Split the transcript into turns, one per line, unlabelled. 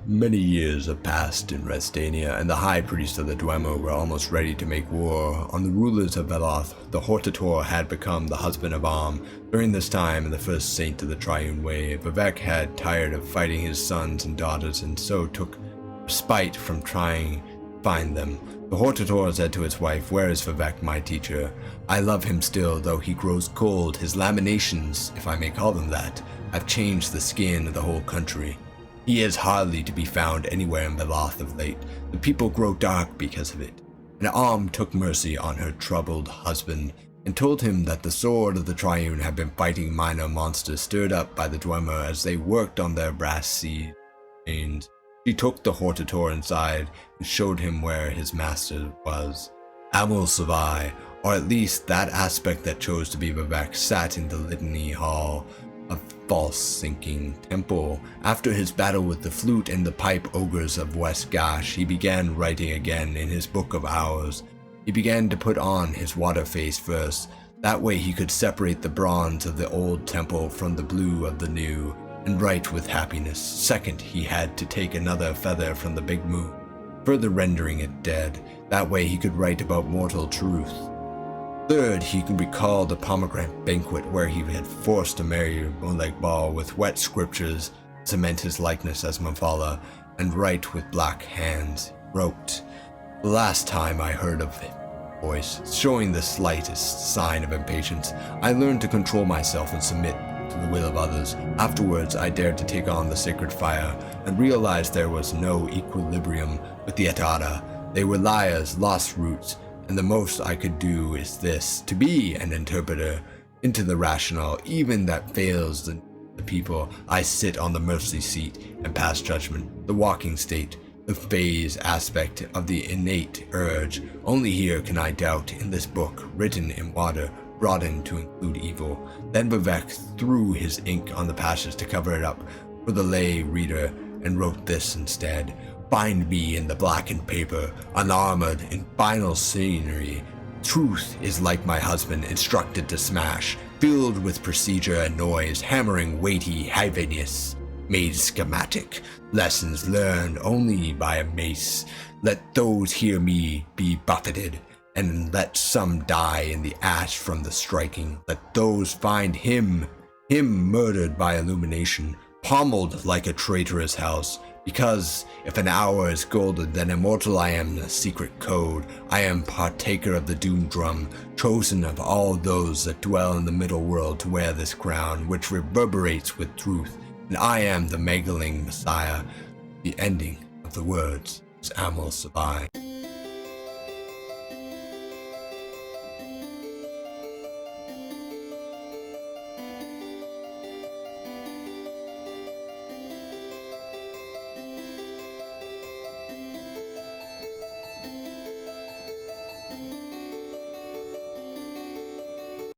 Many years have passed in Restania, and the high priest of the Duomo were almost ready to make war on the rulers of Veloth. The Hortator had become the husband of Am. During this time, and the first saint of the Triune Way, Vivec had tired of fighting his sons and daughters, and so took respite from trying to find them. The Hortator said to his wife, "Where is Vivec, my teacher? I love him still, though he grows cold. His laminations, if I may call them that, have changed the skin of the whole country. He is hardly to be found anywhere in Veloth of late. The people grow dark because of it." And Am took mercy on her troubled husband, and told him that the sword of the Triune had been fighting minor monsters stirred up by the Duomo as they worked on their brass seed chains. She took the Hortator inside and showed him where his master was. Amul Savai, or at least that aspect that chose to be Vivec, sat in the Litany Hall of false sinking temple. After his battle with the flute and the pipe ogres of West Gash, he began writing again in his Book of Hours. He began to put on his water face first. That way he could separate the bronze of the old temple from the blue of the new, and write with happiness. Second, he had to take another feather from the big moon, further rendering it dead. That way he could write about mortal truth. Third, he could recall the pomegranate banquet where he had forced to marry Oleg Ball with wet scriptures, cement his likeness as Mephala, and write with black hands. Wrote, "The last time I heard of him," voice, showing the slightest sign of impatience, "I learned to control myself and submit to the will of others. Afterwards, I dared to take on the sacred fire, and realized there was no equilibrium with the Atara. They were liars, lost roots, and the most I could do is this, to be an interpreter into the rational, even that fails the people. I sit on the mercy seat and pass judgment, the walking state, the phase aspect of the innate urge. Only here can I doubt in this book, written in water, broadened to include evil." Then Vivec threw his ink on the passage to cover it up for the lay reader, and wrote this instead: "Find me in the blackened paper, unarmored in final scenery. Truth is like my husband, instructed to smash, filled with procedure and noise, hammering weighty heaviness, made schematic, lessons learned only by a mace. Let those hear me be buffeted, and let some die in the ash from the striking. Let those find him murdered by illumination, pommeled like a traitorous house. Because if an hour is golden, then immortal I am the secret code. I am partaker of the doom drum, chosen of all those that dwell in the middle world to wear this crown, which reverberates with truth. And I am the Megaling Messiah." The ending of the words is Amul Savai.